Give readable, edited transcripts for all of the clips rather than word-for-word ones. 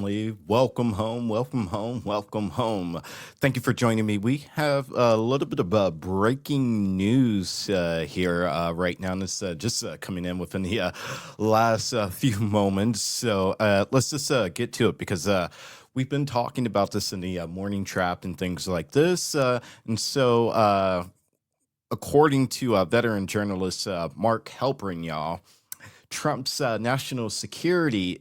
Welcome home, welcome home, welcome home. Thank you for joining me. We have a little bit of breaking news here right now. And it's just coming in within the last few moments. So let's just get to it because we've been talking about this in the morning trap and things like this. According to veteran journalist Mark Halperin, y'all, Trump's national security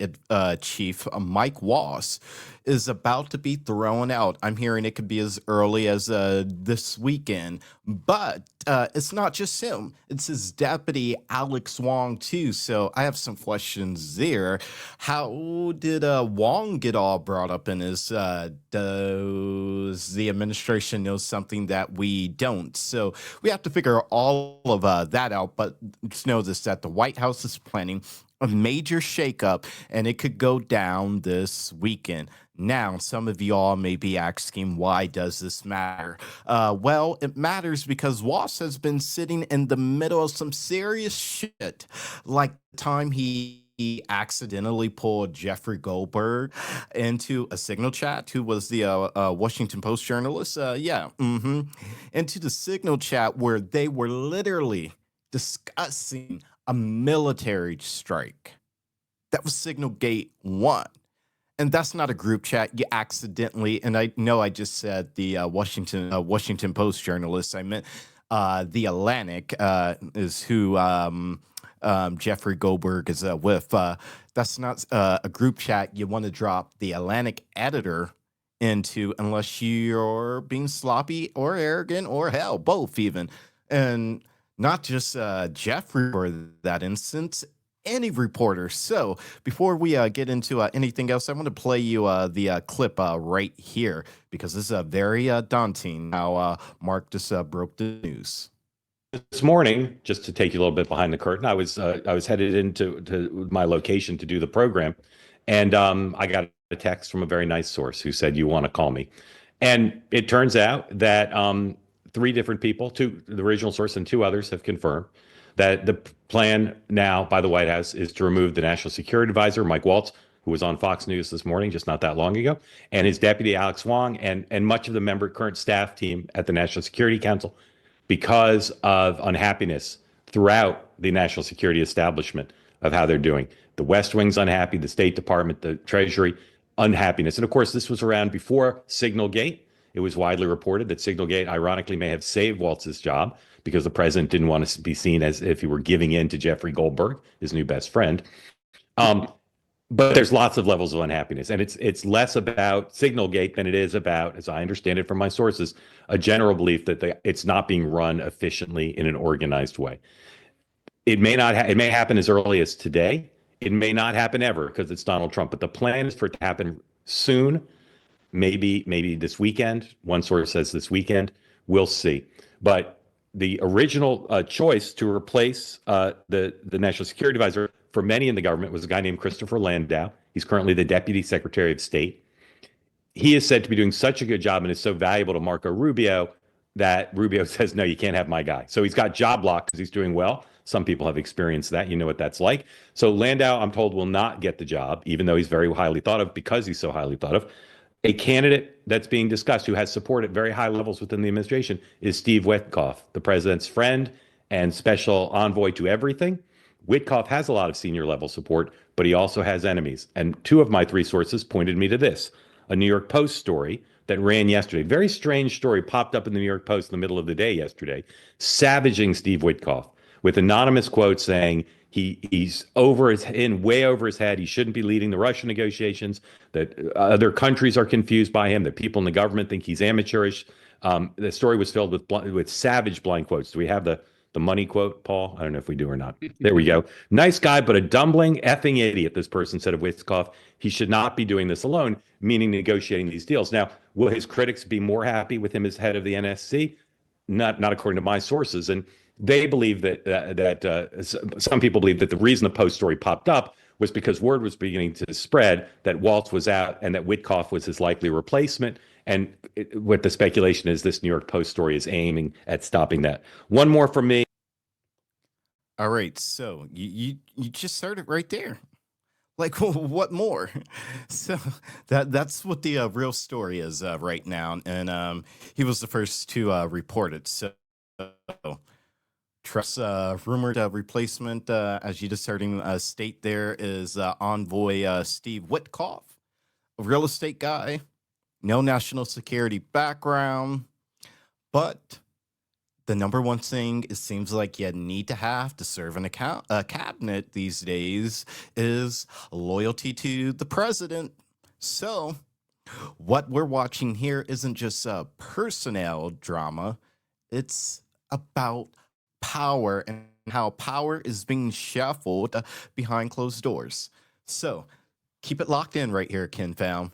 chief, Mike Waltz, is about to be thrown out. I'm hearing it could be as early as this weekend. But it's not just him, it's his deputy, Alex Wong, too. So I have some questions there. How did Wong get all brought up in this? Does the administration know something that we don't? So we have to figure all of that out. But just know this, that the White House is planning a major shakeup, and it could go down this weekend. Now, some of y'all may be asking, why does this matter? Well, it matters because Waltz has been sitting in the middle of some serious shit, like the time he accidentally pulled Jeffrey Goldberg into a signal chat, who was the Washington Post journalist. Into the signal chat where they were literally discussing a military strike. That was Signal Gate 1. And that's not a group chat. You accidentally, and I know I just said the Washington Post journalist. I meant the Atlantic is who Jeffrey Goldberg is with. That's not a group chat you want to drop the Atlantic editor into unless you're being sloppy or arrogant or hell, both even. And not just Jeffrey for that instance, any reporter. So before we get into anything else, I want to play you the clip right here because this is very daunting how Mark just broke the news. This morning, just to take you a little bit behind the curtain, I was headed into my location to do the program, and I got a text from a very nice source who said, "You want to call me?" And it turns out that three different people, two, the original source and two others, have confirmed that the plan now by the White House is to remove the National Security Advisor, Mike Waltz, who was on Fox News this morning, just not that long ago, and his deputy, Alex Wong, and much of the current staff team at the National Security Council, because of unhappiness throughout the national security establishment of how they're doing. The West Wing's unhappy, the State Department, the Treasury, unhappiness. And of course, this was around before Signalgate. It was widely reported that Signalgate, ironically, may have saved Waltz's job because the president didn't want to be seen as if he were giving in to Jeffrey Goldberg, his new best friend. But there's lots of levels of unhappiness, and it's less about Signalgate than it is about, as I understand it from my sources, a general belief that it's not being run efficiently in an organized way. It may not. It may happen as early as today. It may not happen ever because it's Donald Trump. But the plan is for it to happen soon. Maybe this weekend. One source says this weekend. We'll see. But the original choice to replace the National Security Advisor for many in the government was a guy named Christopher Landau. He's currently the Deputy Secretary of State. He is said to be doing such a good job and is so valuable to Marco Rubio that Rubio says, no, you can't have my guy. So he's got job lock because he's doing well. Some people have experienced that. You know what that's like. So Landau, I'm told, will not get the job, even though he's very highly thought of because he's so highly thought of. A candidate that's being discussed who has support at very high levels within the administration is Steve Witkoff, the president's friend and special envoy to everything. Witkoff has a lot of senior level support, but he also has enemies. And two of my three sources pointed me to this, a New York Post story that ran yesterday. Very strange story popped up in the New York Post in the middle of the day yesterday, savaging Steve Witkoff with anonymous quotes saying he's way over his head. He shouldn't be leading the Russia negotiations, that other countries are confused by him, that people in the government think he's amateurish. The story was filled with savage blind quotes. Do we have the money quote, Paul? I don't know if we do or not. There we go. Nice guy, but a dumbling effing idiot, this person said of Witkoff. He should not be doing this alone, meaning negotiating these deals. Now, will his critics be more happy with him as head of the NSC? Not according to my sources. And they believe that some people believe that the reason the Post story popped up was because word was beginning to spread that Waltz was out and that Witkoff was his likely replacement. And what the speculation is, this New York Post story is aiming at stopping that. One more from me. All right, so you just heard it right there. Like, what more? So that's what the real story is right now, and he was the first to report it. So Trump's rumored replacement, as you just heard him state there, is envoy Steve Witkoff, a real estate guy, no national security background, but the number one thing it seems like you need to have to serve in a cabinet these days is loyalty to the president. So, what we're watching here isn't just a personnel drama, it's about power and how power is being shuffled behind closed doors. So, keep it locked in right here, Ken Fam.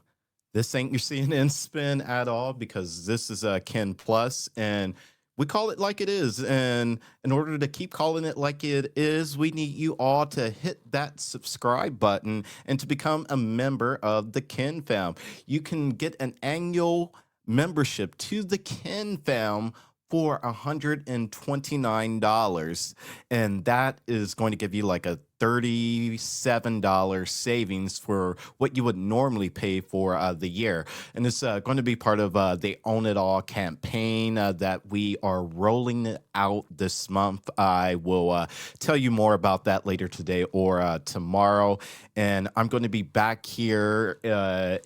This ain't your CNN spin at all because this is a Ken Plus, and we call it like it is. And in order to keep calling it like it is, we need you all to hit that subscribe button and to become a member of the Ken Fam. You can get an annual membership to the Ken Fam for $129, and that is going to give you like a $37 savings for what you would normally pay for the year. And it's going to be part of the Own It All campaign that we are rolling out this month. I will tell you more about that later today or tomorrow. And I'm going to be back here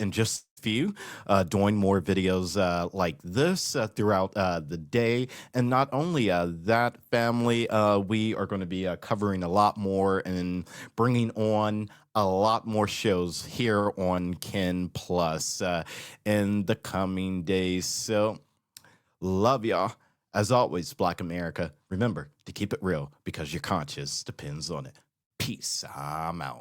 in just few doing more videos like this throughout the day. And not only that, family, we are going to be covering a lot more and bringing on a lot more shows here on Ken Plus in the coming days. So love y'all. As always, Black America, remember to keep it real because your conscience depends on it. Peace. I'm out.